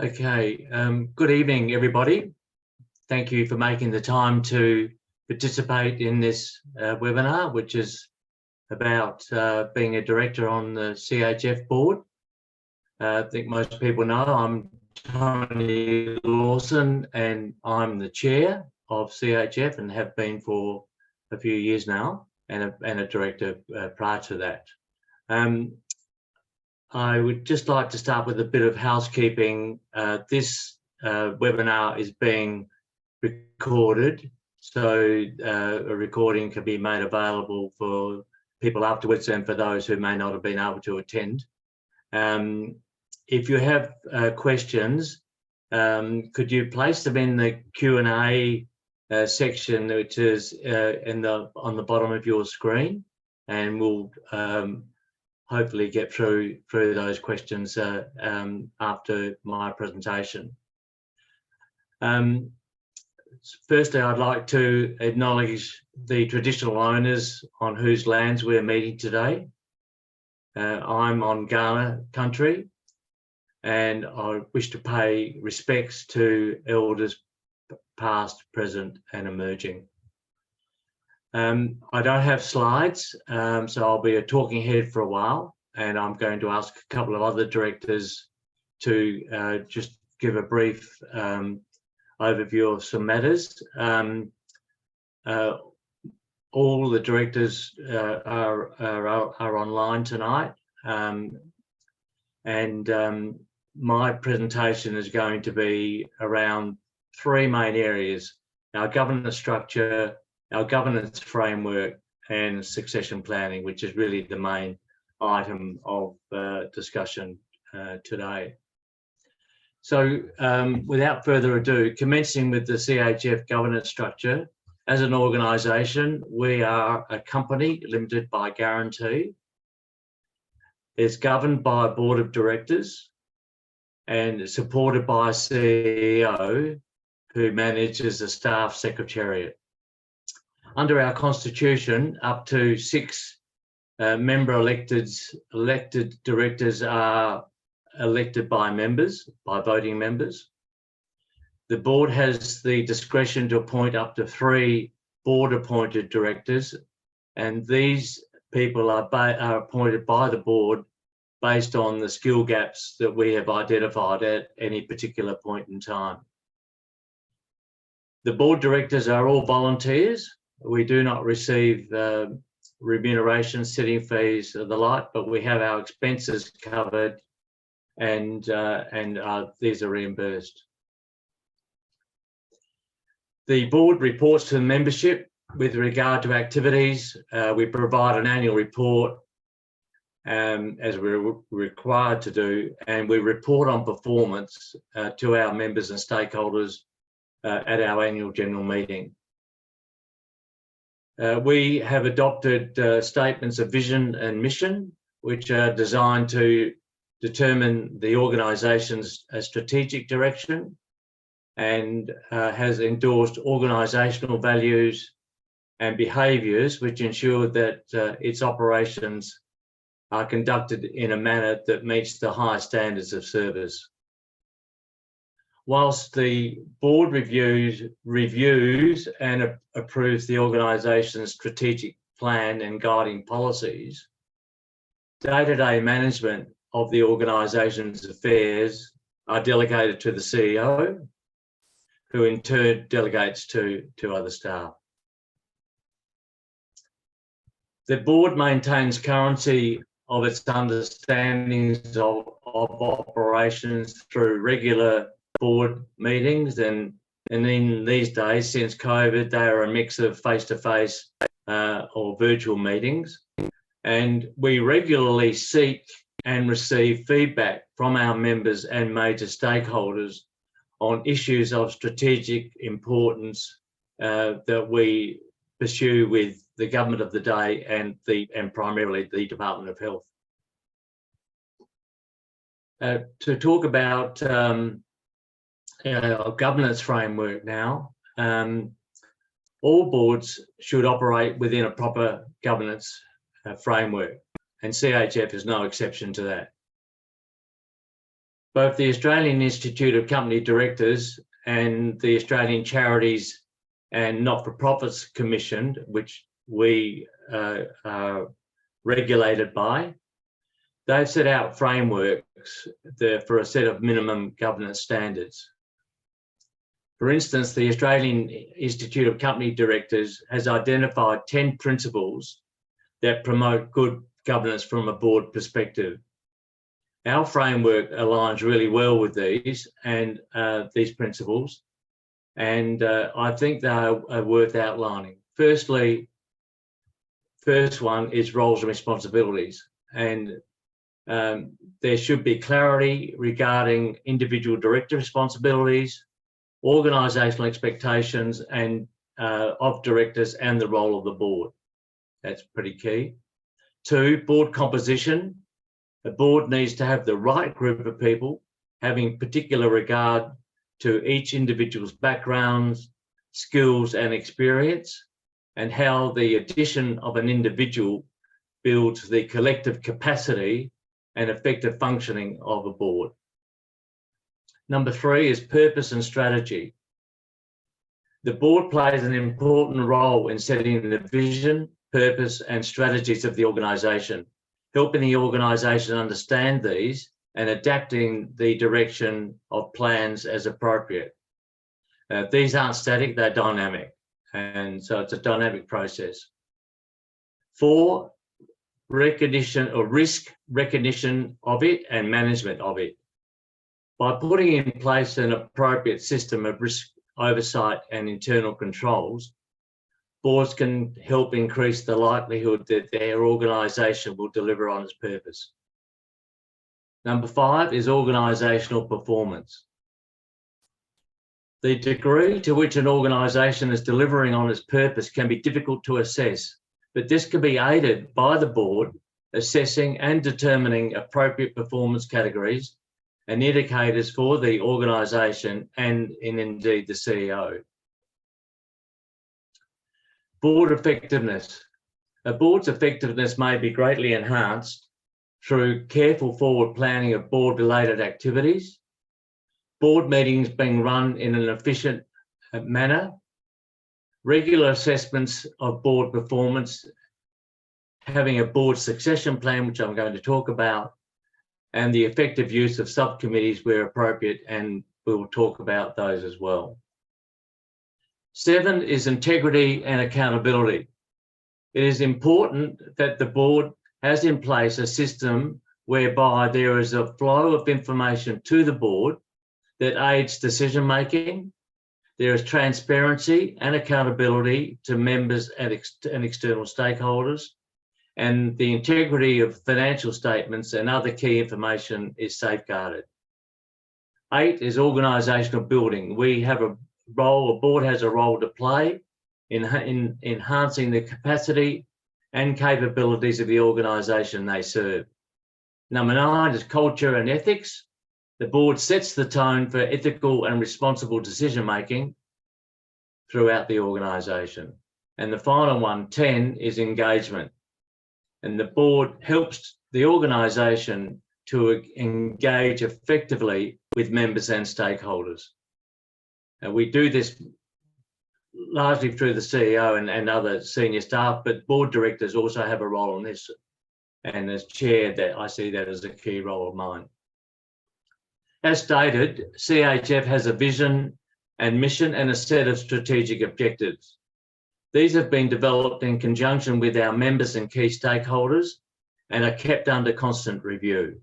Okay, good evening, everybody. Thank you for making the time to participate in this webinar, which is about being a director on the CHF board. I think most people know I'm Tony Lawson and I'm the chair of CHF and have been for a few years now, and a director prior to that. I would just like to start with a bit of housekeeping. This webinar is being recorded, so a recording can be made available for people afterwards and for those who may not have been able to attend. If you have questions, could you place them in the Q&A section, which is on the bottom of your screen, and we'll hopefully get through those questions after my presentation. Firstly, I'd like to acknowledge the traditional owners on whose lands we're meeting today. I'm on Kaurna country, and I wish to pay respects to elders past, present and emerging. I don't have slides, so I'll be a talking head for a while, and I'm going to ask a couple of other directors to just give a brief overview of some matters. All the directors are online tonight, and my presentation is going to be around three main areas: our governance structure, our governance framework, and succession planning, which is really the main item of discussion today. So without further ado, commencing with the CHF governance structure, as an organisation, we are a company limited by guarantee. It's governed by a board of directors and supported by a CEO who manages a staff secretariat. Under our constitution, up to 6 member elected directors are elected by members, by voting members. The board has the discretion to appoint up to 3 board-appointed directors, and these people are appointed by the board based on the skill gaps that we have identified at any particular point in time. The board directors are all volunteers. We do not receive remuneration, sitting fees, or the like, but we have our expenses covered, and these are reimbursed. The board reports to the membership with regard to activities. We provide an annual report, as we're required to do, and we report on performance to our members and stakeholders at our annual general meeting. We have adopted statements of vision and mission, which are designed to determine the organisation's strategic direction, and has endorsed organisational values and behaviours which ensure that its operations are conducted in a manner that meets the high standards of service. Whilst the board reviews and approves the organisation's strategic plan and guiding policies, day-to-day management of the organisation's affairs are delegated to the CEO, who in turn delegates to other staff. The board maintains currency of its understandings of operations through regular board meetings, and in these days, since COVID, they are a mix of face-to-face or virtual meetings. And we regularly seek and receive feedback from our members and major stakeholders on issues of strategic importance that we pursue with the government of the day and primarily the Department of Health. To talk about our governance framework now, all boards should operate within a proper governance framework, and CHF is no exception to that. Both the Australian Institute of Company Directors and the Australian Charities and Not-for-Profits Commission, which we are regulated by, they've set out frameworks for a set of minimum governance standards. For instance, the Australian Institute of Company Directors has identified 10 principles that promote good governance from a board perspective. Our framework aligns really well with these principles, and I think they are worth outlining. First one is roles and responsibilities, and there should be clarity regarding individual director responsibilities, organisational expectations of directors and the role of the board. That's pretty key. 2, board composition. The board needs to have the right group of people, having particular regard to each individual's backgrounds, skills and experience, and how the addition of an individual builds the collective capacity and effective functioning of a board. Number 3 is purpose and strategy. The board plays an important role in setting the vision, purpose and strategies of the organisation, helping the organisation understand these and adapting the direction of plans as appropriate. These aren't static, they're dynamic, and so it's a dynamic process. 4, recognition or risk recognition of it and management of it. By putting in place an appropriate system of risk oversight and internal controls, boards can help increase the likelihood that their organisation will deliver on its purpose. Number 5 is organisational performance. The degree to which an organisation is delivering on its purpose can be difficult to assess, but this can be aided by the board assessing and determining appropriate performance categories and indicators for the organisation and indeed the CEO. Board effectiveness. A board's effectiveness may be greatly enhanced through careful forward planning of board-related activities, board meetings being run in an efficient manner, regular assessments of board performance, having a board succession plan, which I'm going to talk about, and the effective use of subcommittees where appropriate, and we will talk about those as well. 7 is integrity and accountability. It is important that the board has in place a system whereby there is a flow of information to the board that aids decision-making. There is transparency and accountability to members and external stakeholders, and the integrity of financial statements and other key information is safeguarded. 8 is organisational building. We have a board has a role to play in enhancing the capacity and capabilities of the organisation they serve. Number 9 is culture and ethics. The board sets the tone for ethical and responsible decision-making throughout the organisation. And the final one, 10, is engagement. And the board helps the organisation to engage effectively with members and stakeholders. And we do this largely through the CEO and other senior staff, but board directors also have a role in this. And as chair, that I see that as a key role of mine. As stated, CHF has a vision and mission and a set of strategic objectives. These have been developed in conjunction with our members and key stakeholders and are kept under constant review.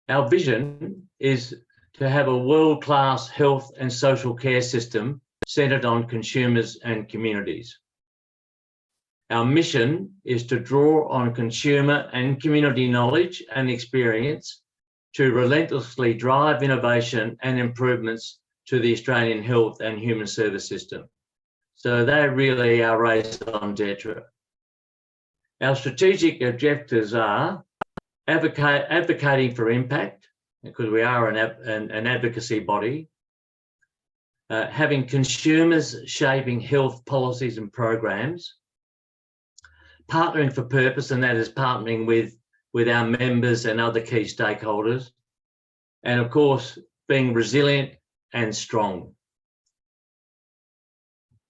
Our vision is to have a world-class health and social care system centred on consumers and communities. Our mission is to draw on consumer and community knowledge and experience to relentlessly drive innovation and improvements to the Australian health and human service system. So they really are raison d'etre. Our strategic objectives are advocating for impact, because we are an advocacy body, having consumers shaping health policies and programs, partnering for purpose, and that is partnering with with our members and other key stakeholders, and of course, being resilient and strong.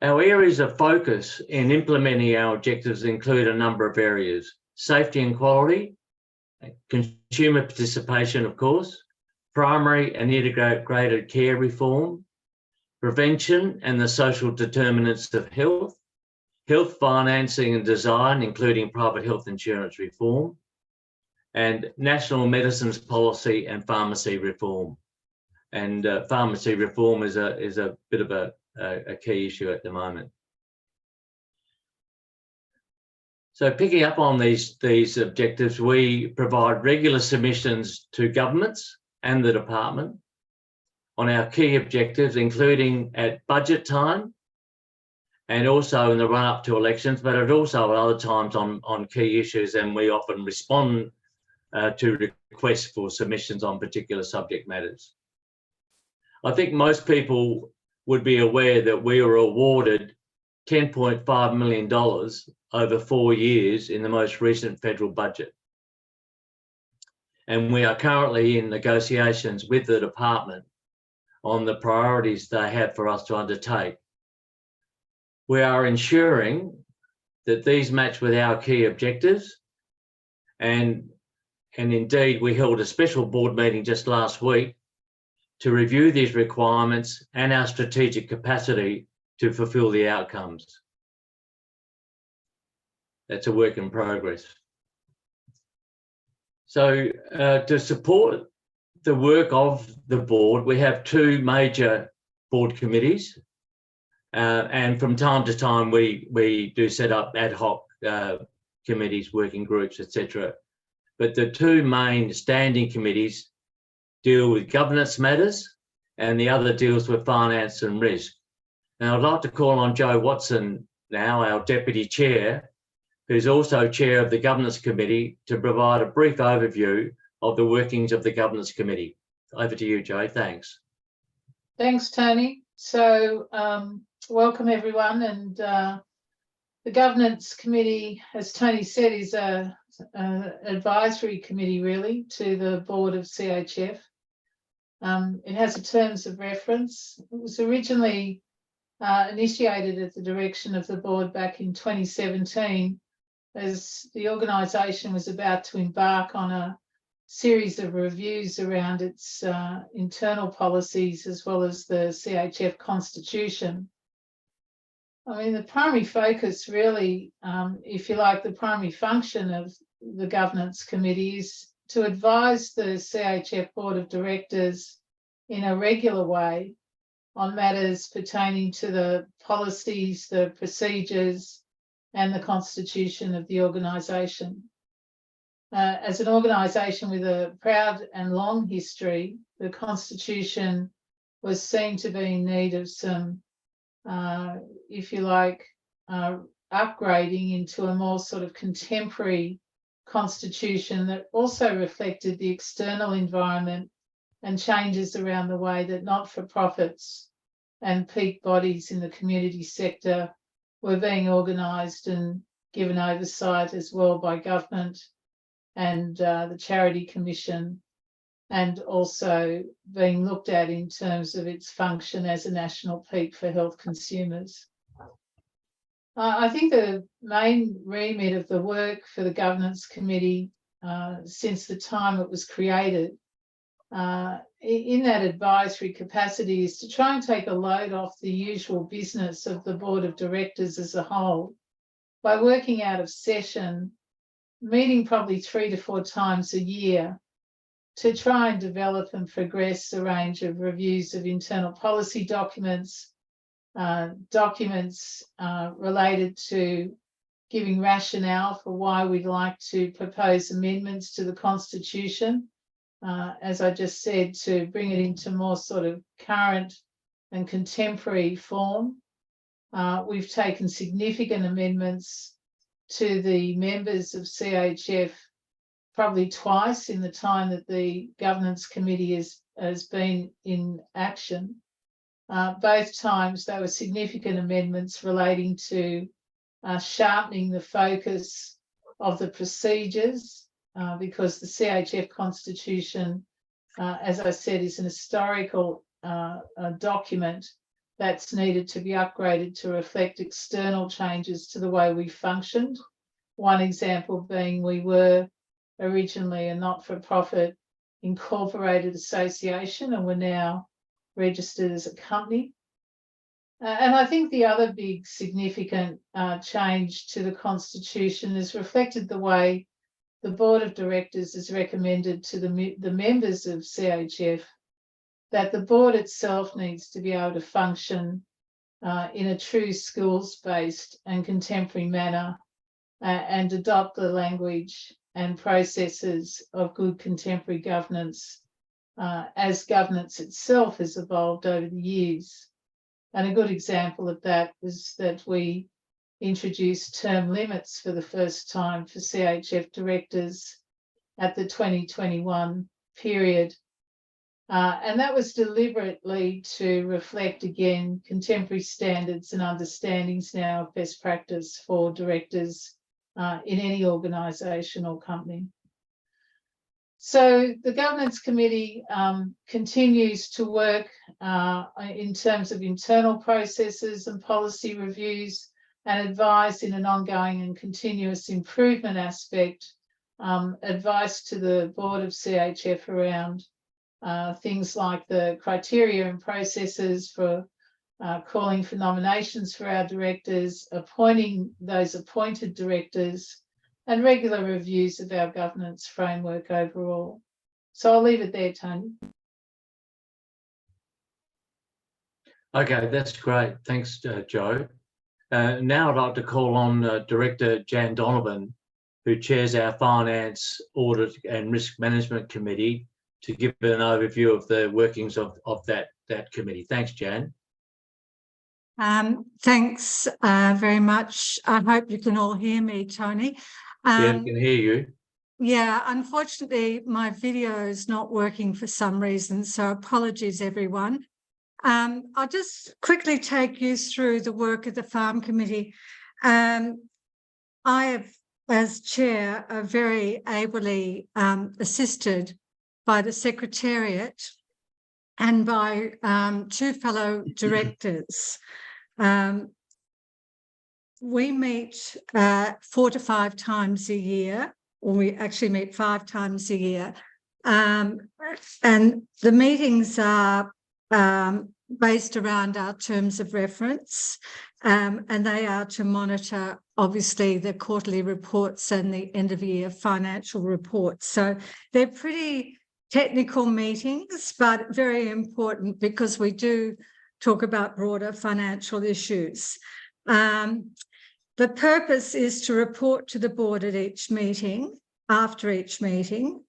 Our areas of focus in implementing our objectives include a number of areas: safety and quality, consumer participation, of course, primary and integrated care reform, prevention and the social determinants of health, health financing and design, including private health insurance reform, and national medicines policy and pharmacy reform. And pharmacy reform is a bit of a key issue at the moment. So picking up on these objectives, we provide regular submissions to governments and the department on our key objectives, including at budget time and also in the run-up to elections, but also at other times on key issues, and we often respond to requests for submissions on particular subject matters. I think most people would be aware that we were awarded $10.5 million over 4 years in the most recent federal budget. And we are currently in negotiations with the department on the priorities they have for us to undertake. We are ensuring that these match with our key objectives, and indeed we held a special board meeting just last week to review these requirements and our strategic capacity to fulfill the outcomes. That's a work in progress. So to support the work of the board, we have 2 major board committees, and from time to time we do set up ad hoc committees, working groups, etc. But the 2 main standing committees deal with governance matters, and the other deals with finance and risk. Now I'd like to call on Jo Watson now, our Deputy Chair, who's also Chair of the Governance Committee, to provide a brief overview of the workings of the Governance Committee. Over to you, Jo. Thanks. Thanks, Tony. So welcome everyone, and the Governance Committee, as Tony said, is an advisory committee really to the board of CHF. It has a terms of reference. It was originally initiated at the direction of the board back in 2017, as the organisation was about to embark on a series of reviews around its internal policies as well as the CHF Constitution. I mean, the primary focus really, if you like, the primary function of the Governance Committee is to advise the CHF Board of Directors in a regular way on matters pertaining to the policies, the procedures, and the constitution of the organisation. As an organisation with a proud and long history, the Constitution was seen to be in need of some, if you like, upgrading into a more sort of contemporary constitution that also reflected the external environment and changes around the way that not-for-profits and peak bodies in the community sector were being organised and given oversight as well by government and the Charity Commission, and also being looked at in terms of its function as a national peak for health consumers. I think the main remit of the work for the Governance Committee since the time it was created in that advisory capacity is to try and take a load off the usual business of the Board of Directors as a whole by working out of session, meeting probably 3 to 4 times a year to try and develop and progress a range of reviews of internal policy documents, related to giving rationale for why we'd like to propose amendments to the Constitution, as I just said, to bring it into more sort of current and contemporary form. We've taken significant amendments to the members of CHF probably twice in the time that the Governance Committee has been in action. Both times there were significant amendments relating to sharpening the focus of the procedures because the CHF Constitution, as I said, is an historical document that's needed to be upgraded to reflect external changes to the way we functioned. One example being we were originally a not-for-profit incorporated association and we're now registered as a company. And I think the other big significant change to the Constitution is reflected the way the Board of Directors has recommended to the members of CHF that the board itself needs to be able to function in a true skills-based and contemporary manner and adopt the language and processes of good contemporary governance as governance itself has evolved over the years. And a good example of that was that we introduced term limits for the first time for CHF directors at the 2021 period. And that was deliberately to reflect, again, contemporary standards and understandings now of best practice for directors in any organisation or company. So the Governance Committee continues to work in terms of internal processes and policy reviews and advise in an ongoing and continuous improvement aspect, advice to the board of CHF around things like the criteria and processes for calling for nominations for our directors, appointing those appointed directors, and regular reviews of our governance framework overall. So I'll leave it there, Tony. Okay, that's great. Thanks, Jo. Now I'd like to call on Director Jan Donovan, who chairs our Finance, Audit and Risk Management Committee, to give an overview of the workings of that committee. Thanks, Jan. Thanks very much. I hope you can all hear me, Tony. Yeah, we can hear you. Yeah, unfortunately, my video is not working for some reason, so apologies, everyone. I'll just quickly take you through the work of the Farm Committee. I have, as chair, are very ably assisted by the Secretariat and by two fellow directors. We meet 4 to 5 times a year, or we actually meet 5 times a year. And the meetings are based around our terms of reference, and they are to monitor, obviously, the quarterly reports and the end-of-year financial reports. So they're pretty technical meetings, but very important because we do talk about broader financial issues. The purpose is to report to the board at each meeting, after each meeting,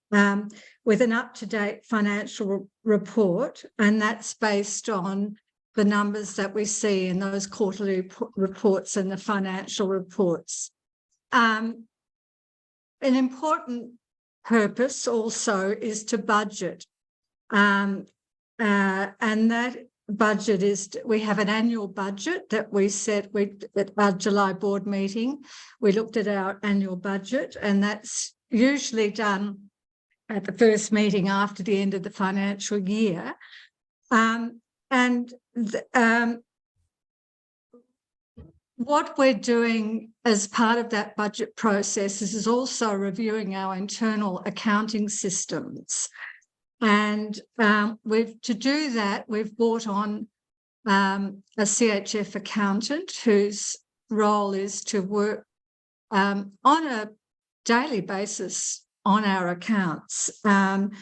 with an up-to-date financial report, and that's based on the numbers that we see in those quarterly reports and the financial reports. An important purpose also is to budget, and that budget is, we have an annual budget that we set at our July board meeting. We looked at our annual budget, and that's usually done at the first meeting after the end of the financial year. What we're doing as part of that budget process is also reviewing our internal accounting systems. And to do that, we've brought on a CHF accountant whose role is to work on a daily basis on our accounts. Part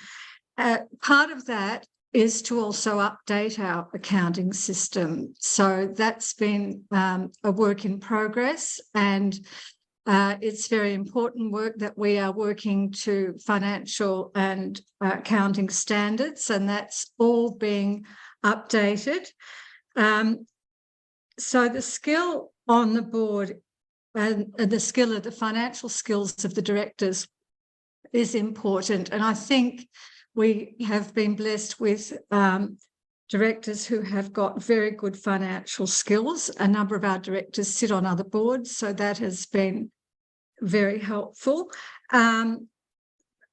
of that is to also update our accounting system. So that's been a work in progress, and it's very important work that we are working to financial and accounting standards, and that's all being updated. So the skill on the board and the skill of the financial skills of the directors is important. And I think we have been blessed with directors who have got very good financial skills. A number of our directors sit on other boards, so that has been very helpful.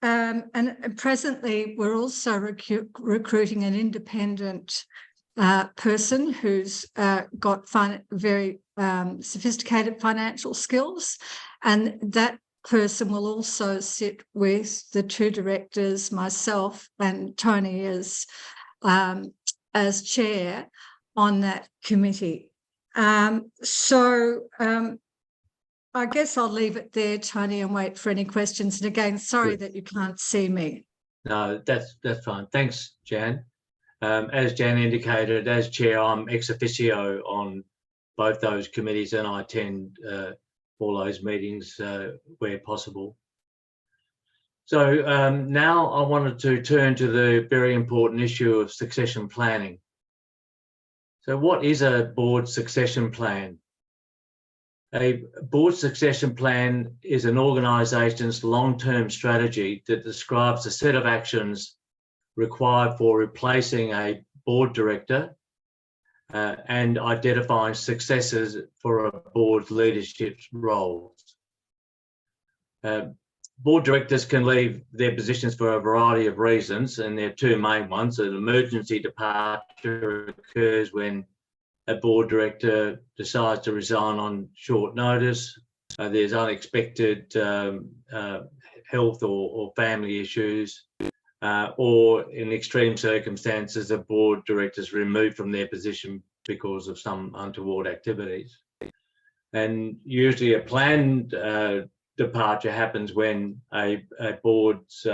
and presently we're also recruiting an independent person who's got very sophisticated financial skills, and that person will also sit with the two directors, myself and Tony as chair on that committee. I guess I'll leave it there, Tony, and wait for any questions. And again, sorry that you can't see me. No, that's fine. Thanks, Jan. As Jan indicated, as chair, I'm ex officio on both those committees, and I attend all those meetings where possible. So now I wanted to turn to the very important issue of succession planning. So what is a board succession plan? A board succession plan is an organisation's long-term strategy that describes a set of actions required for replacing a board director and identifying successors for a board's leadership roles. Board directors can leave their positions for a variety of reasons, and there are two main ones. An emergency departure occurs when a board director decides to resign on short notice. There's unexpected health or family issues, or in extreme circumstances, a board director is removed from their position because of some untoward activities. And usually a planned departure happens when a board's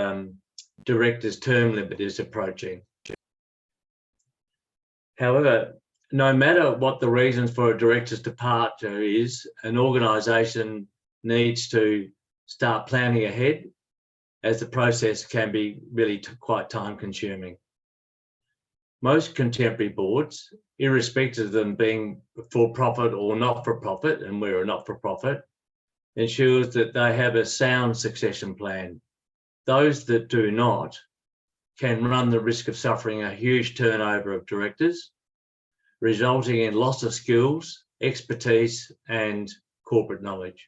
director's term limit is approaching. However, no matter what the reasons for a director's departure is, an organisation needs to start planning ahead, as the process can be really quite time-consuming. Most contemporary boards, irrespective of them being for-profit or not-for-profit, and we're a not-for-profit, ensures that they have a sound succession plan. Those that do not can run the risk of suffering a huge turnover of directors, resulting in loss of skills, expertise, and corporate knowledge.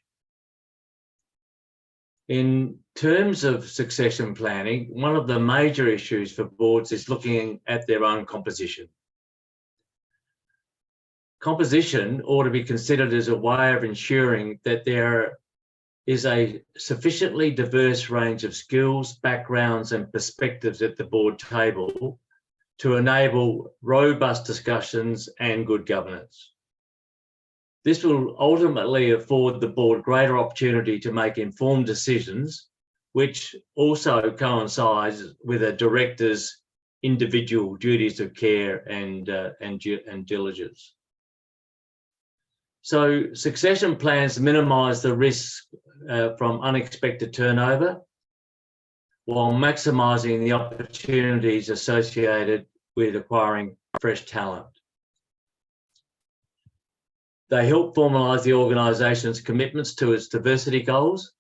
In terms of succession planning, one of the major issues for boards is looking at their own composition. Composition ought to be considered as a way of ensuring that there is a sufficiently diverse range of skills, backgrounds, and perspectives at the board table to enable robust discussions and good governance. This will ultimately afford the board greater opportunity to make informed decisions, which also coincides with a director's individual duties of care and diligence. So succession plans minimise the risk from unexpected turnover, while maximising the opportunities associated with acquiring fresh talent. They help formalise the organisation's commitments to its diversity goals.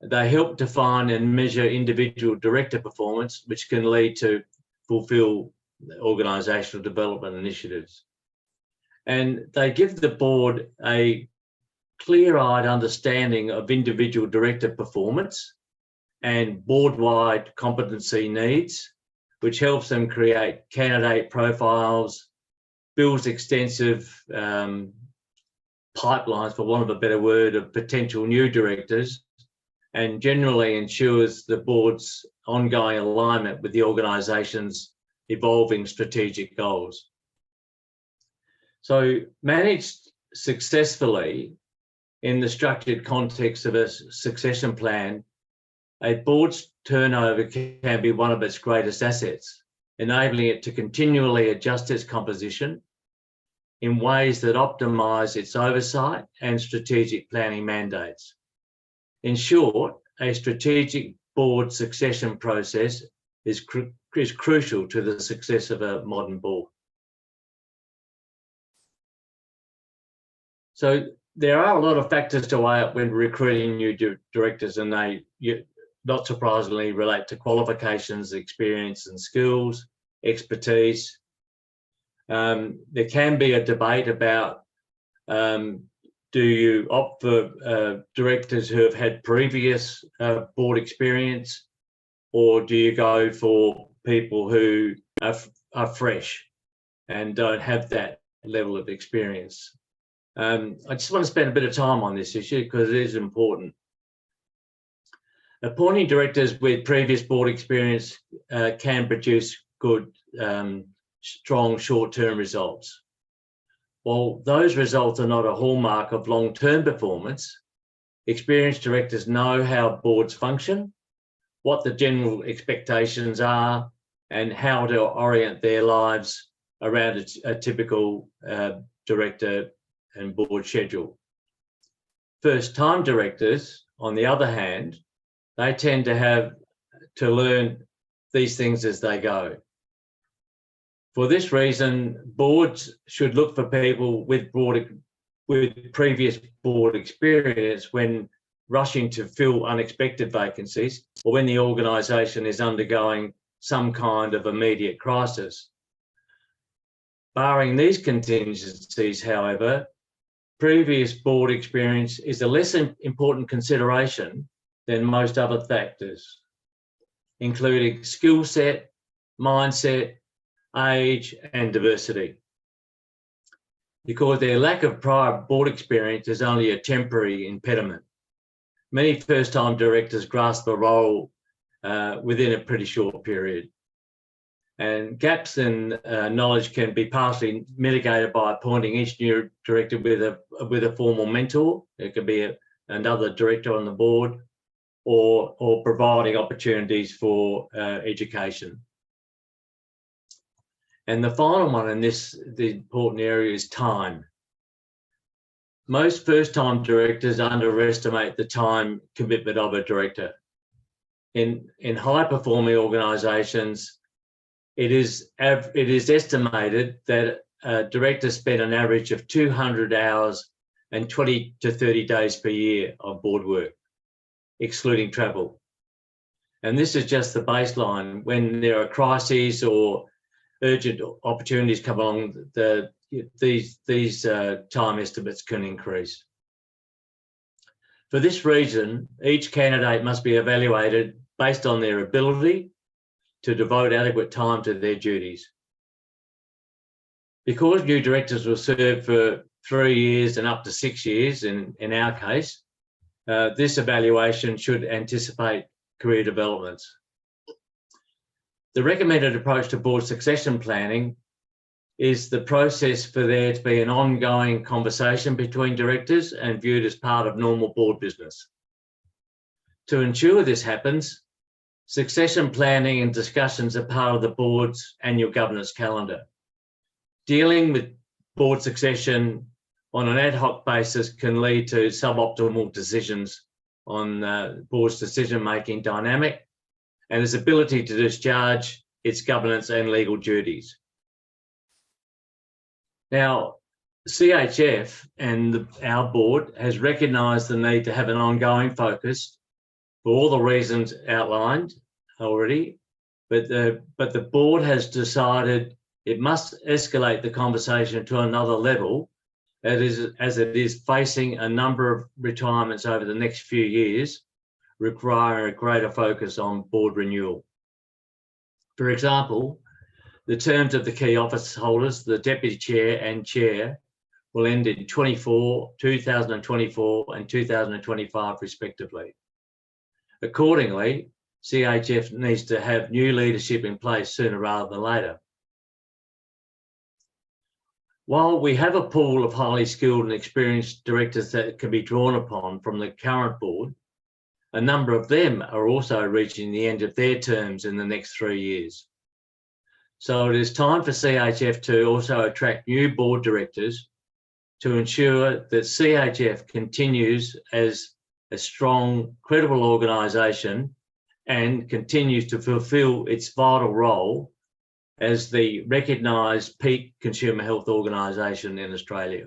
They help define and measure individual director performance, which can lead to fulfil organisational development initiatives. And they give the board a clear-eyed understanding of individual director performance and board-wide competency needs, which helps them create candidate profiles, builds extensive pipelines, for want of a better word, of potential new directors, and generally ensures the board's ongoing alignment with the organisation's evolving strategic goals. So managed successfully in the structured context of a succession plan, a board's turnover can be one of its greatest assets, enabling it to continually adjust its composition in ways that optimise its oversight and strategic planning mandates. In short, a strategic board succession process is crucial to the success of a modern board. So there are a lot of factors to weigh up when recruiting new directors, and they, not surprisingly, relate to qualifications, experience and skills, expertise. There can be a debate about do you opt for directors who have had previous board experience, or do you go for people who are fresh and don't have that level of experience? I just want to spend a bit of time on this issue because it is important. Appointing directors with previous board experience can produce good, strong short-term results. While those results are not a hallmark of long-term performance, experienced directors know how boards function, what the general expectations are, and how to orient their lives around a typical director and board schedule. First-time directors, on the other hand, they tend to have to learn these things as they go. For this reason, boards should look for people with previous board experience when rushing to fill unexpected vacancies or when the organisation is undergoing some kind of immediate crisis. Barring these contingencies, however, previous board experience is a less important consideration than most other factors, including skill set, mindset, age, and diversity. Because their lack of prior board experience is only a temporary impediment. Many first-time directors grasp the role within a pretty short period. And gaps in knowledge can be partially mitigated by appointing each new director with a formal mentor. It could be another director on the board, or providing opportunities for education. And the final one in this, the important area, is time. Most first-time directors underestimate the time commitment of a director. In high-performing organisations, it is estimated that directors spend an average of 200 hours and 20 to 30 days per year on board work, excluding travel. And this is just the baseline. When there are crises or urgent opportunities come along, these time estimates can increase. For this reason, each candidate must be evaluated based on their ability to devote adequate time to their duties. Because new directors will serve for 3 years and up to 6 years, in our case, this evaluation should anticipate career developments. The recommended approach to board succession planning is the process for there to be an ongoing conversation between directors and viewed as part of normal board business. To ensure this happens, succession planning and discussions are part of the board's annual governance calendar. Dealing with board succession on an ad hoc basis can lead to suboptimal decisions on the board's decision-making dynamic and its ability to discharge its governance and legal duties. Now, CHF and our board has recognised the need to have an ongoing focus for all the reasons outlined already, but the board has decided it must escalate the conversation to another level as it is facing a number of retirements over the next few years, requiring a greater focus on board renewal. For example, the terms of the key office holders, the deputy chair and chair, will end in 2024 and 2025 respectively. Accordingly, CHF needs to have new leadership in place sooner rather than later. While we have a pool of highly skilled and experienced directors that can be drawn upon from the current board, a number of them are also reaching the end of their terms in the next 3 years. So it is time for CHF to also attract new board directors to ensure that CHF continues as a strong, credible organisation and continues to fulfil its vital role as the recognised peak consumer health organisation in Australia.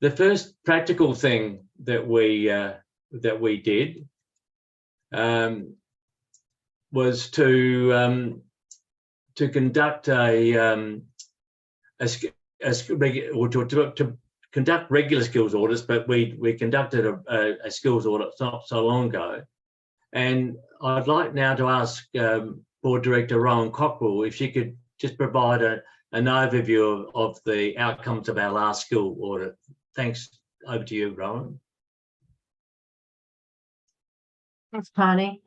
The first practical thing that we did was to conduct to conduct regular skills audits, but we conducted a skills audit not so long ago, And I'd like now to ask Board Director Rowan Cockrell if she could just provide an overview of the outcomes of our last school audit. Thanks. Over to you, Rowan. Thanks, Tony.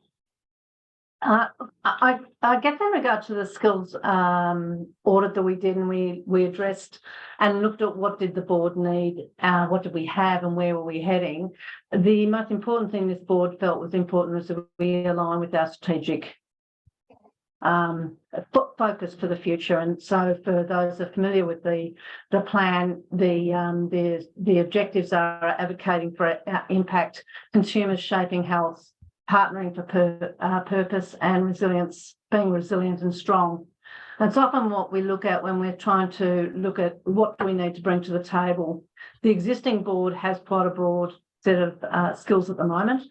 I guess in regard to the skills audit that we did, and we addressed and looked at what did the board need, what did we have, and where were we heading. The most important thing this board felt was important was that we align with our strategic focus for the future. And so, for those that are familiar with the plan, the objectives are advocating for impact, consumers shaping health, partnering for purpose, and resilience, being resilient and strong. That's often what we look at when we're trying to look at what do we need to bring to the table. The existing board has quite a broad set of skills at the moment,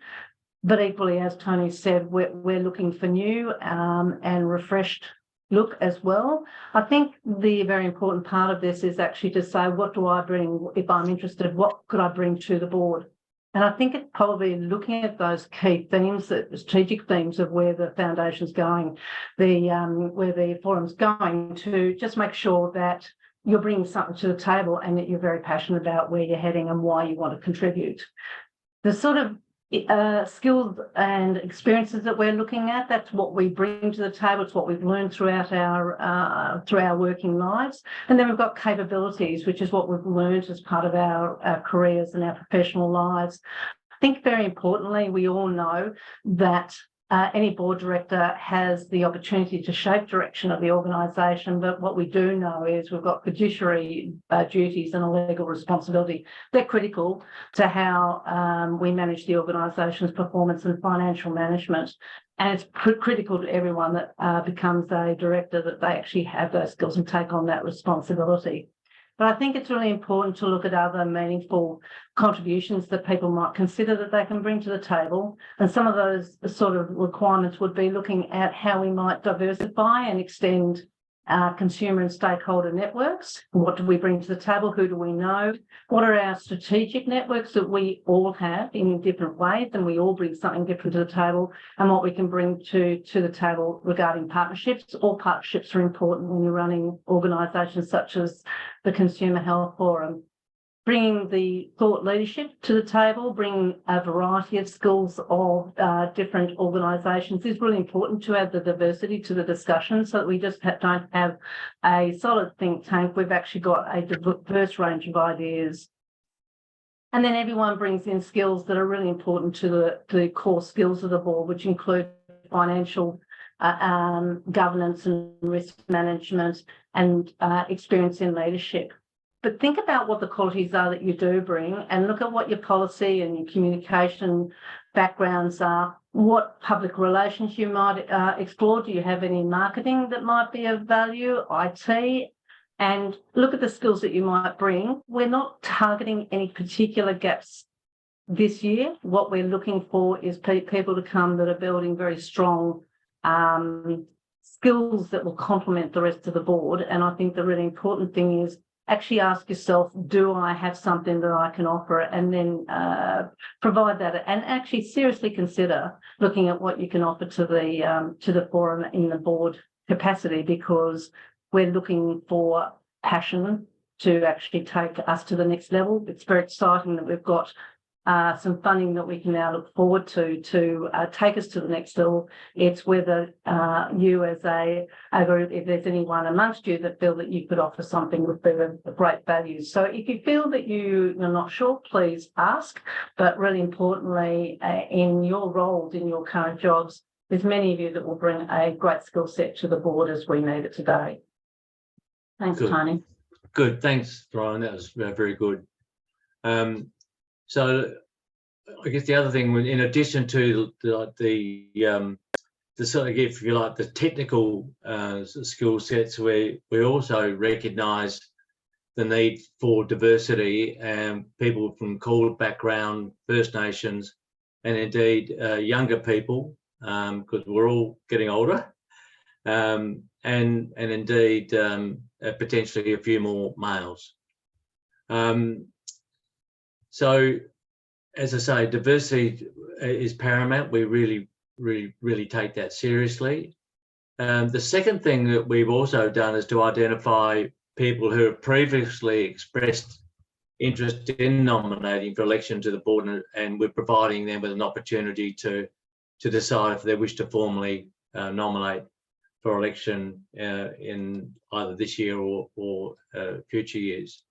but equally, as Tony said, we're looking for new and refreshed look as well. I think the very important part of this is actually to say, what do I bring? If I'm interested, what could I bring to the board? And I think it's probably looking at those key themes, the strategic themes of where the foundation's going, where the forum's going, to just make sure that you're bringing something to the table and that you're very passionate about where you're heading and why you want to contribute. The sort of skills and experiences that we're looking at, that's what we bring to the table. It's what we've learned throughout our working lives. And then we've got capabilities, which is what we've learned as part of our careers and our professional lives. I think very importantly, we all know that any board director has the opportunity to shape direction of the organisation, but what we do know is we've got fiduciary duties and a legal responsibility. They're critical to how we manage the organisation's performance and financial management. And it's critical to everyone that becomes a director that they actually have those skills and take on that responsibility. But I think it's really important to look at other meaningful contributions that people might consider that they can bring to the table. And some of those sort of requirements would be looking at how we might diversify and extend consumer and stakeholder networks. What do we bring to the table? Who do we know? What are our strategic networks that we all have in different ways, and we all bring something different to the table, and what we can bring to the table regarding partnerships. All partnerships are important when you're running organisations such as the Consumer Health Forum. Bringing the thought leadership to the table, bringing a variety of skills of different organisations is really important to add the diversity to the discussion, so that we just don't have a solid think tank. We've actually got a diverse range of ideas. And then everyone brings in skills that are really important to the core skills of the board, which include financial governance and risk management and experience in leadership. But think about what the qualities are that you do bring, and look at what your policy and your communication backgrounds are, what public relations you might explore. Do you have any marketing that might be of value, IT? And look at the skills that you might bring. We're not targeting any particular gaps this year. What we're looking for is people to come that are building very strong skills that will complement the rest of the board. And I think the really important thing is actually ask yourself, do I have something that I can offer? And then provide that, and actually seriously consider looking at what you can offer to the forum in the board capacity, because we're looking for passion to actually take us to the next level. It's very exciting that we've got some funding that we can now look forward to take us to the next level. It's whether you as a group, if there's anyone amongst you that feel that you could offer something with great value. So if you feel that you're not sure, please ask. But really importantly, in your roles, in your current jobs, there's many of you that will bring a great skill set to the board as we need it today. Thanks, Good. Tony. Good, thanks, Ryan. That was very good. So I guess the other thing, in addition to the sort of, if you like, the technical skill sets, we also recognise the need for diversity and people from Called background, First Nations, and indeed younger people, because we're all getting older, and indeed potentially a few more males. So, as I say, diversity is paramount. We really really take that seriously. The second thing that we've also done is to identify people who have previously expressed interest in nominating for election to the board, and we're providing them with an opportunity to decide if they wish to formally nominate for election in either this year or future years.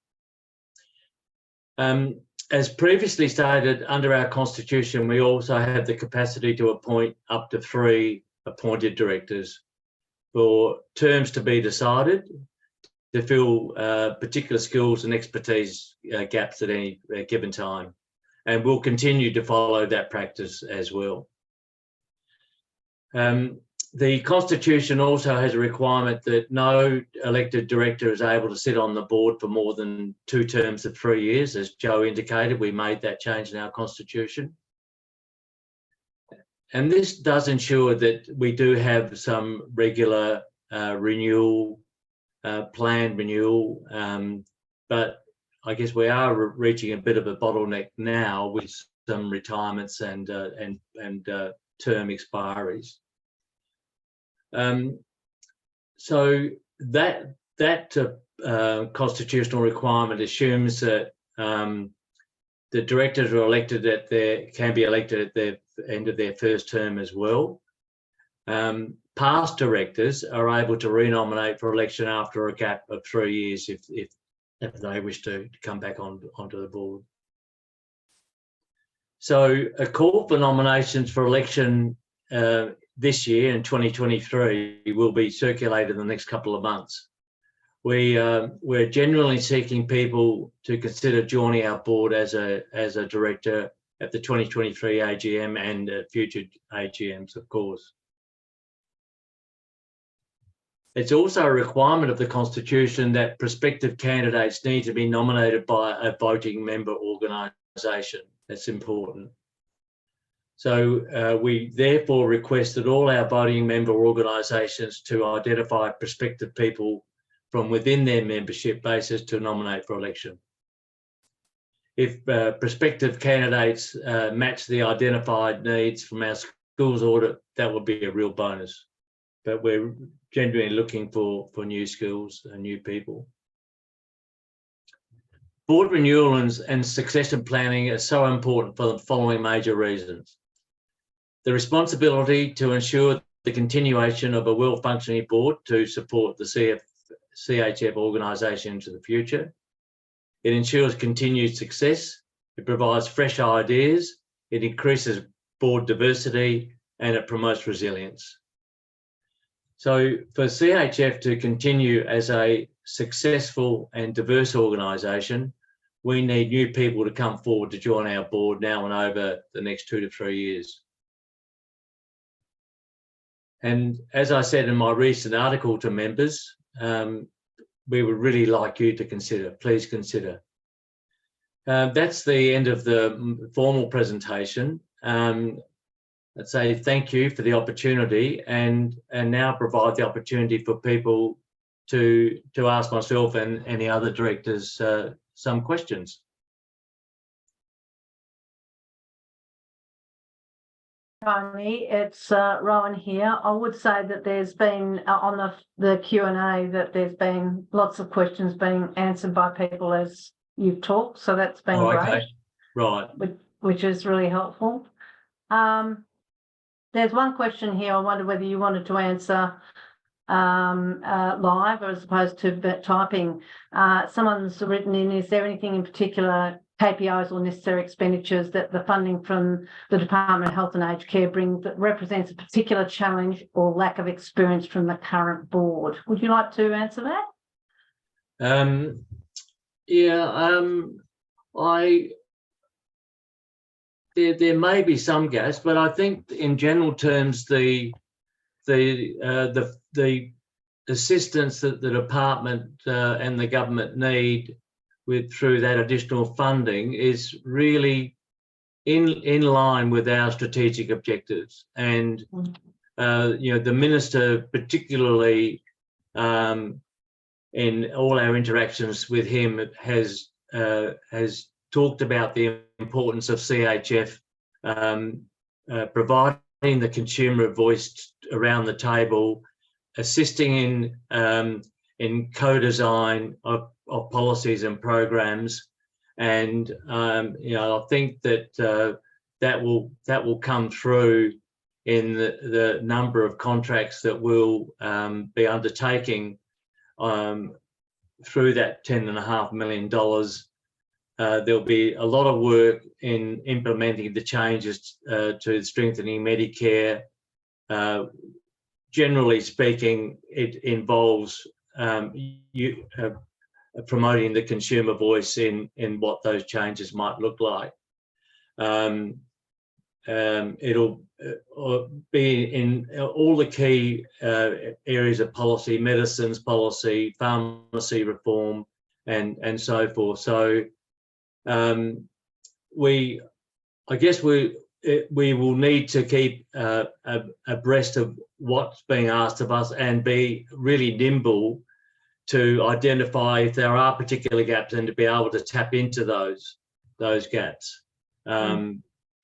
As previously stated, under our constitution, we also have the capacity to appoint up to 3 appointed directors for terms to be decided to fill particular skills and expertise gaps at any given time. And we'll continue to follow that practice as well. The Constitution also has a requirement that no elected director is able to sit on the board for more than 2 terms of 3 years. As Joe indicated, we made that change in our Constitution. And this does ensure that we do have some regular renewal, planned renewal, but I guess we are reaching a bit of a bottleneck now with some retirements and term expiries. So that constitutional requirement assumes that the directors are elected can be elected at the end of their first term as well. Past directors are able to renominate for election after a gap of 3 years if they wish to come back onto the board. So a call for nominations for election this year in 2023 will be circulated in the next couple of months. We're genuinely seeking people to consider joining our board as a director at the 2023 AGM and future AGMs, of course. It's also a requirement of the Constitution that prospective candidates need to be nominated by a voting member organisation. That's important. So we therefore request that all our voting member organisations to identify prospective people from within their membership basis to nominate for election. If prospective candidates match the identified needs from our schools audit, that would be a real bonus. But we're genuinely looking for new skills and new people. Board renewal and succession planning are so important for the following major reasons. The responsibility to ensure the continuation of a well-functioning board to support the CHF organisation into the future. It ensures continued success. It provides fresh ideas. It increases board diversity and it promotes resilience. So for CHF to continue as a successful and diverse organisation, we need new people to come forward to join our board now and over the next 2 to 3 years. And as I said in my recent article to members, we would really like you to please consider. That's the end of the formal presentation. I'd say thank you for the opportunity and now provide the opportunity for people to ask myself and any other directors some questions. Tony, it's Rowan here. I would say that there's been on the Q&A that there's been lots of questions being answered by people as you've talked, so that's been great. Okay. Right. Which is really helpful. There's one question here. I wonder whether you wanted to answer live or as opposed to typing. Someone's written in, is there anything in particular, KPIs or necessary expenditures that the funding from the Department of Health and Aged Care brings that represents a particular challenge or lack of experience from the current board? Would you like to answer that? There may be some gaps, but I think in general terms, the assistance that the department and the government need through that additional funding is really in line with our strategic objectives. And the minister, particularly in all our interactions with him, has talked about the importance of CHF providing the consumer voice around the table, assisting in co-design of policies and programs, and I think that that will come through in the number of contracts that we'll be undertaking through that $10.5 million. There'll be a lot of work in implementing the changes to strengthening Medicare. Generally speaking, it involves promoting the consumer voice in what those changes might look like. It'll be in all the key areas of policy: medicines policy, pharmacy reform, and so forth. So I guess we will need to keep abreast of what's being asked of us and be really nimble to identify if there are particular gaps and to be able to tap into those gaps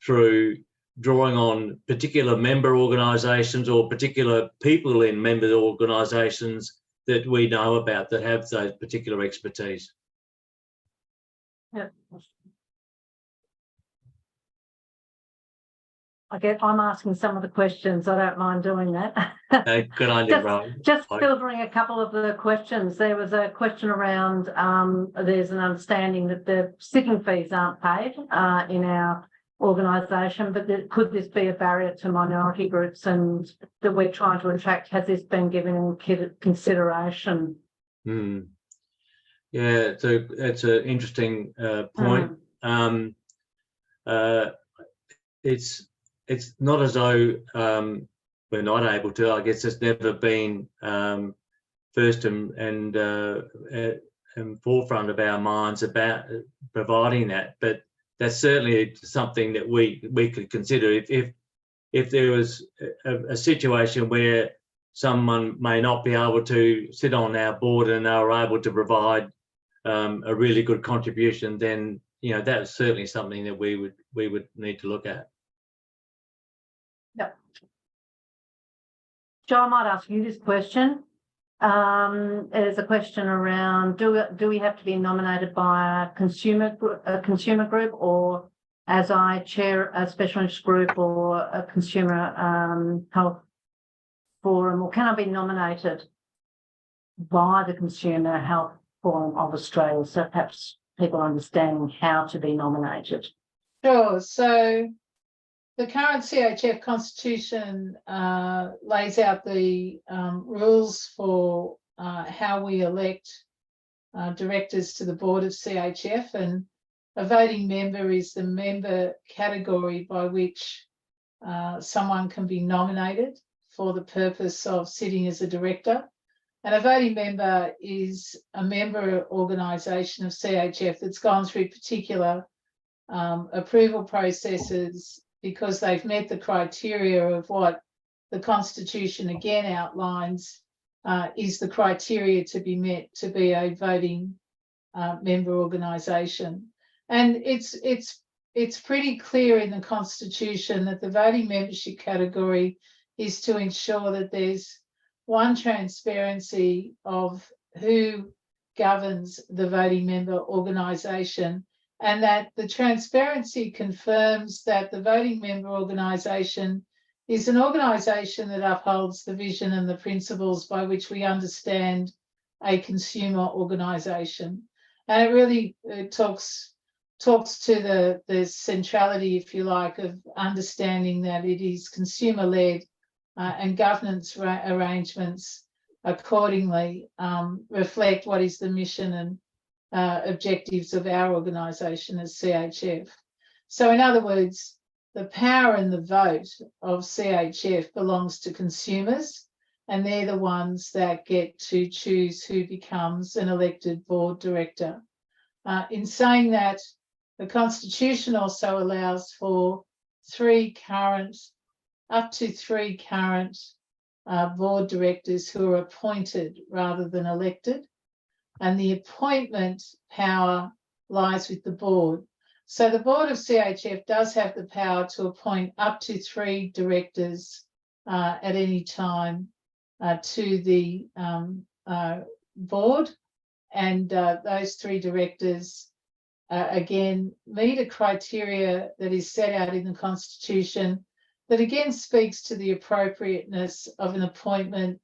through drawing on particular member organisations or particular people in member organisations that we know about that have those particular expertise. Yeah. I'm asking some of the questions. I don't mind doing that. Good on you, Rob. Just filtering a couple of the questions. There was a question around there's an understanding that the sitting fees aren't paid in our organisation, but could this be a barrier to minority groups and that we're trying to attract? Has this been given consideration? Yeah, it's an interesting point. It's not as though we're not able to. I guess it's never been first and forefront of our minds about providing that, but that's certainly something that we could consider if there was a situation where someone may not be able to sit on our board and are able to provide a really good contribution, then that's certainly something that we would need to look at. Yep. Joe, I might ask you this question. There's a question around: do we have to be nominated by a consumer group, or as I chair a specialist group or a consumer health forum, or can I be nominated by the Consumer Health Forum of Australia? So perhaps people understanding how to be nominated. Sure. So the current CHF Constitution lays out the rules for how we elect directors to the board of CHF, and a voting member is the member category by which someone can be nominated for the purpose of sitting as a director. And a voting member is a member organisation of CHF that's gone through particular approval processes because they've met the criteria of what the Constitution again outlines is the criteria to be met to be a voting member organisation. And it's pretty clear in the Constitution that the voting membership category is to ensure that there's one, transparency of who governs the voting member organisation, and that the transparency confirms that the voting member organisation is an organisation that upholds the vision and the principles by which we understand a consumer organisation. And it really talks to the centrality, if you like, of understanding that it is consumer-led and governance arrangements accordingly reflect what is the mission and objectives of our organisation as CHF. So in other words, the power and the vote of CHF belongs to consumers, and they're the ones that get to choose who becomes an elected board director. In saying that, the Constitution also allows for up to three current board directors who are appointed rather than elected, and the appointment power lies with the board. So the board of CHF does have the power to appoint up to 3 directors at any time to the board, and those 3 directors again meet a criteria that is set out in the Constitution that again speaks to the appropriateness of an appointment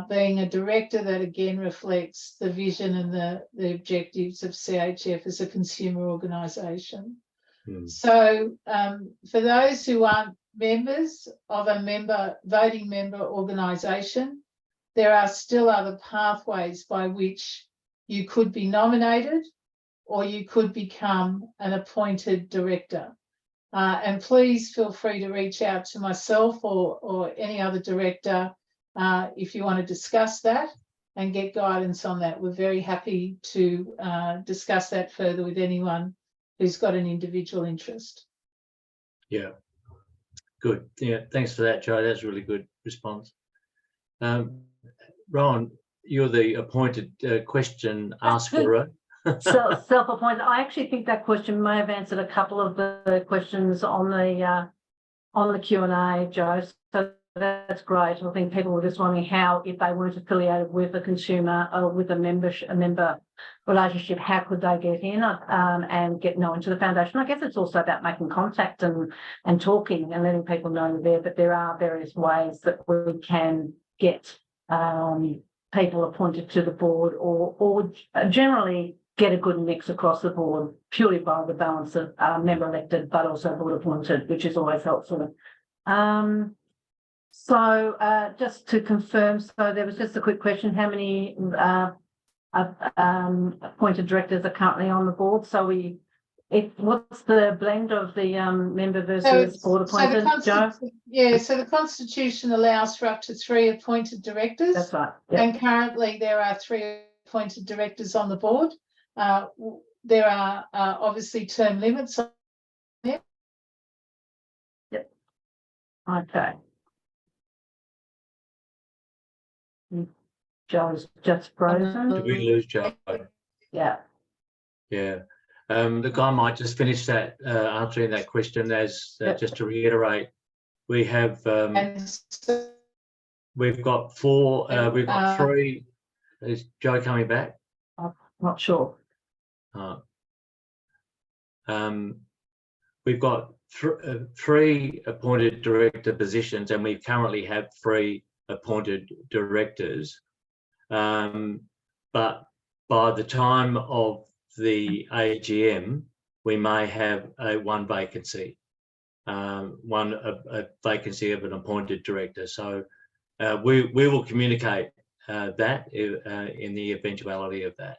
being a director that again reflects the vision and the objectives of CHF as a consumer organisation. So for those who aren't members of a voting member organisation, there are still other pathways by which you could be nominated or you could become an appointed director. And please feel free to reach out to myself or any other director if you want to discuss that and get guidance on that. We're very happy to discuss that further with anyone who's got an individual interest. Yeah, good. Yeah, thanks for that, Jo. That's a really good response. Rowan, you're the appointed question asker. So self-appointed. I actually think that question may have answered a couple of the questions on the Q&A, Jo. So that's great. I think people were just wondering how, if they weren't affiliated with a consumer or with a member relationship, how could they get in and get known to the foundation? I guess it's also about making contact and talking and letting people know they're there. But there are various ways that we can get people appointed to the board, or generally get a good mix across the board purely by the balance of member elected but also board appointed, which is always helpful. So just to confirm, so there was just a quick question, how many appointed directors are currently on the board? So what's the blend of the member versus board appointed, Jo? Yeah, so the Constitution allows for up to 3 appointed directors. That's right. Yep. And currently there are 3 appointed directors on the board. There are obviously term limits on it. Yep. Okay. Jo's just frozen. Did we lose Jo? Yeah. Yeah. Look, I might just finish that answering that question as just to reiterate, we have we've got 4, we've got 3. Is Jo coming back? I'm not sure. We've got 3 appointed director positions, and we currently have 3 appointed directors. But by the time of the AGM, we may have one vacancy, a vacancy of an appointed director. So we will communicate that in the eventuality of that.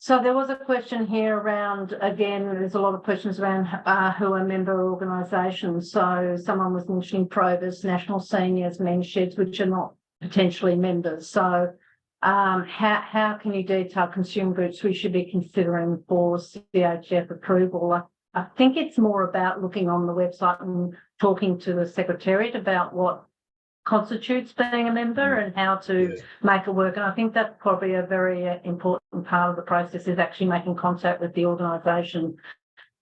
So there was a question here around, again, there's a lot of questions around who are member organisations. So someone was mentioning Probus, National Seniors, Men's Sheds, which are not potentially members. So how can you detail consumer groups we should be considering for CHF approval? I think it's more about looking on the website and talking to the Secretariat about what constitutes being a member and how to make it work. And I think that's probably a very important part of the process, is actually making contact with the organisation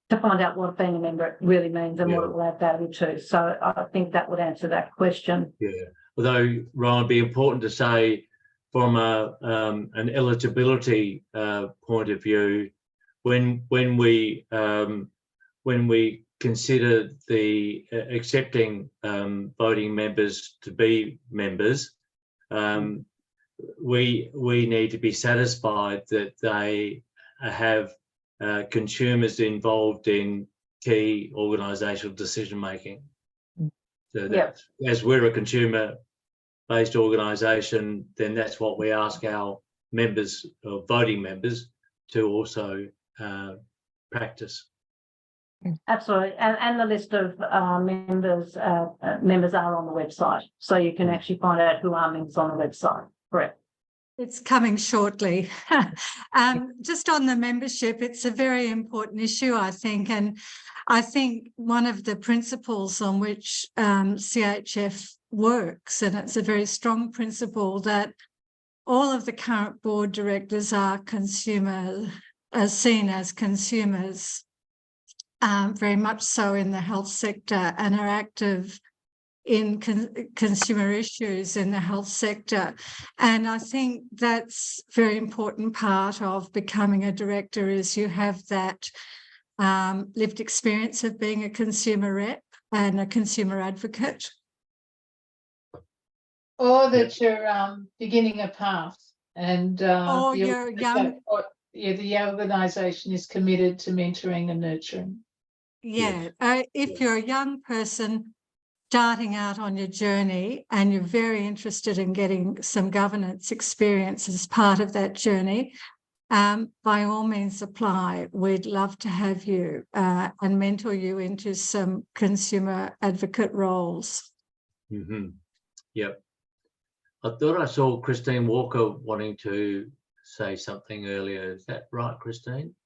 to find out what being a member really means and what it will add value to. So I think that would answer that question. Yeah, although, Ryan, it'd be important to say from an eligibility point of view, when we consider the accepting voting members to be members, we need to be satisfied that they have consumers involved in key organisational decision making. So that as we're a consumer-based organisation, then that's what we ask our members, or voting members, to also practice. Absolutely, and the list of members are on the website, so you can actually find out who are members on the website. Correct. It's coming shortly. Just on the membership, it's a very important issue, I think, and I think one of the principles on which CHF works, and it's a very strong principle, that all of the current board directors are seen as consumers, very much so in the health sector, and are active in consumer issues in the health sector. And I think that's a very important part of becoming a director, is you have that lived experience of being a consumer rep and a consumer advocate. Or that you're beginning a path, and Or you're young. The organisation is committed to mentoring and nurturing. Yeah, if you're a young person starting out on your journey and you're very interested in getting some governance experience as part of that journey, by all means apply. We'd love to have you and mentor you into some consumer advocate roles. Mm-hmm. Yep. I thought I saw Christine Walker wanting to say something earlier. Is that right, Christine?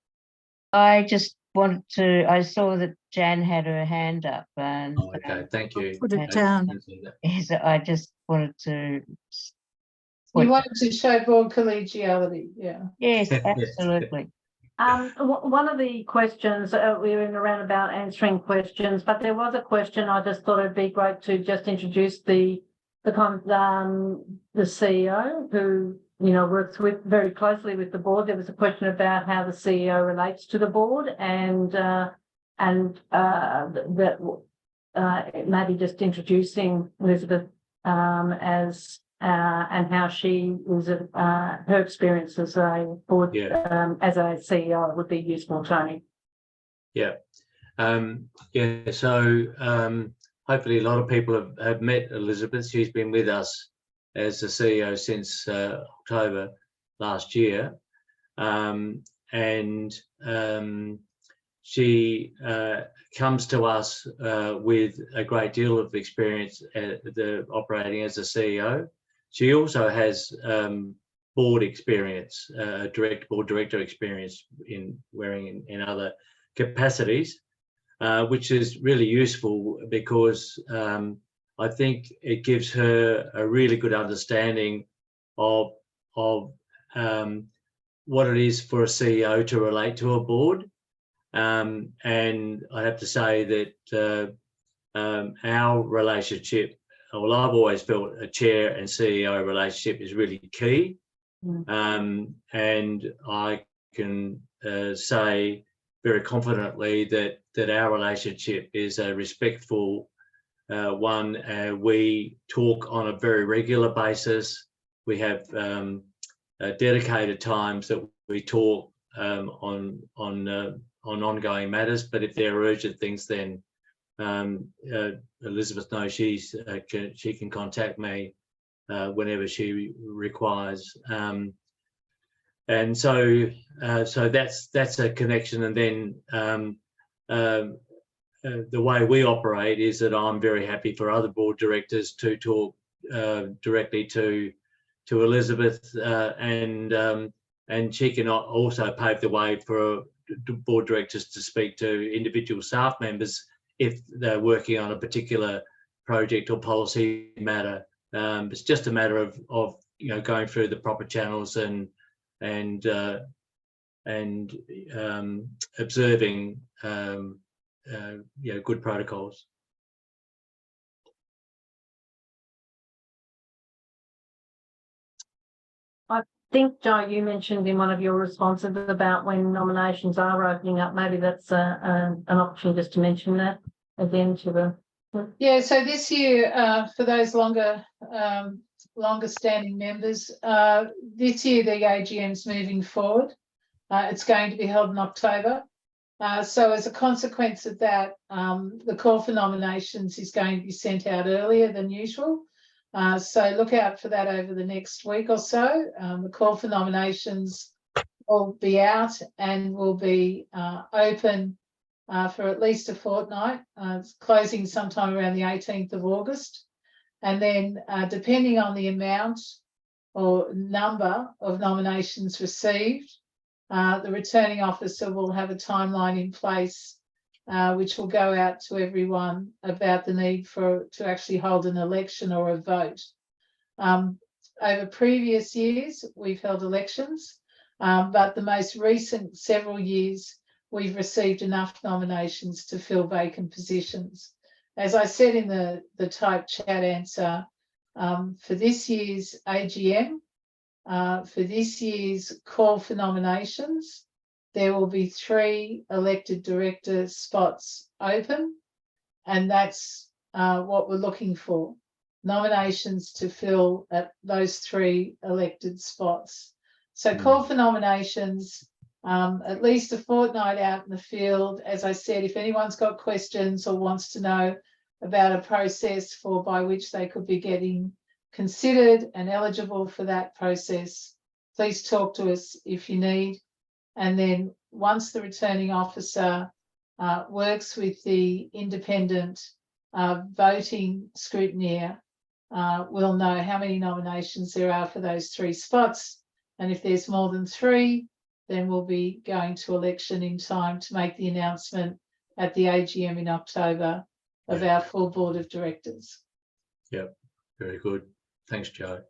I just wanted to, I saw that Jan had her hand up, and Okay, thank you. Put it down. I just wanted to. You wanted to show board collegiality, yeah. Yes, absolutely. One of the questions, we were in around about answering questions, but there was a question. I just thought it'd be great to just introduce the CEO, who works very closely with the board. There was a question about how the CEO relates to the board, and maybe just introducing Elizabeth as and how she was her experience as a board as a CEO would be useful, Tony. Yeah. So hopefully a lot of people have met Elizabeth. She's been with us as the CEO since October last year. She comes to us with a great deal of experience operating as a CEO. She also has board experience, board director experience in other capacities, which is really useful because I think it gives her a really good understanding of what it is for a CEO to relate to a board. And I have to say that our relationship, well, I've always felt a chair and CEO relationship is really key. And I can say very confidently that our relationship is a respectful one. We talk on a very regular basis. We have dedicated times that we talk on ongoing matters. But if there are urgent things, then Elizabeth knows she can contact me whenever she requires. And so that's a connection. And then the way we operate is that I'm very happy for other board directors to talk directly to Elizabeth, and she can also pave the way for board directors to speak to individual staff members if they're working on a particular project or policy matter. It's just a matter of going through the proper channels and observing good protocols. I think, Joe, you mentioned in one of your responses about when nominations are opening up. Maybe that's an option just to mention that again to the. Yeah, so this year, for those longer standing members, this year the AGM's moving forward. It's going to be held in October. So as a consequence of that, the call for nominations is going to be sent out earlier than usual. So look out for that over the next week or so. The call for nominations will be out and will be open for at least a fortnight. It's closing sometime around the 18th of August. And then depending on the amount or number of nominations received, the returning officer will have a timeline in place which will go out to everyone about the need to actually hold an election or a vote. over previous years, we've held elections, but the most recent several years, we've received enough nominations to fill vacant positions. As I said in the typed chat answer, for this year's AGM, for this year's call for nominations, there will be 3 elected director spots open, and that's what we're looking for. Nominations to fill at those 3 elected spots. So call for nominations, at least a fortnight out in the field. As I said, if anyone's got questions or wants to know about a process by which they could be getting considered and eligible for that process, please talk to us if you need. And then once the returning officer works with the independent voting scrutineer, we'll know how many nominations there are for those 3 spots. And if there's more than 3, then we'll be going to election in time to make the announcement at the AGM in October of our full board of directors. Yep, very good. Thanks, Jo.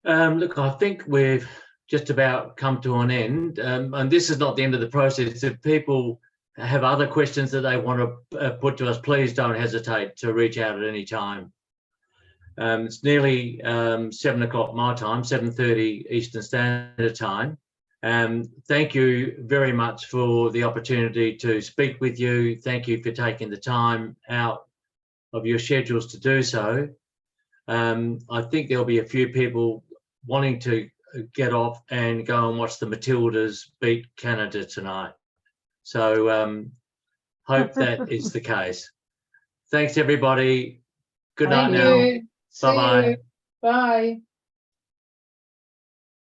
Look, I think we've just about come to an end, and this is not the end of the process. If people have other questions that they want to put to us, please don't hesitate to reach out at any time. It's nearly 7 o'clock my time, 7:30 Eastern Standard Time. Thank you very much for the opportunity to speak with you. Thank you for taking the time out of your schedules to do so. I think there'll be a few people wanting to get off and go and watch the Matildas beat Canada tonight. So hope that is the case. Thanks, everybody. Good night now. Thank you. See Bye-bye. you. Bye.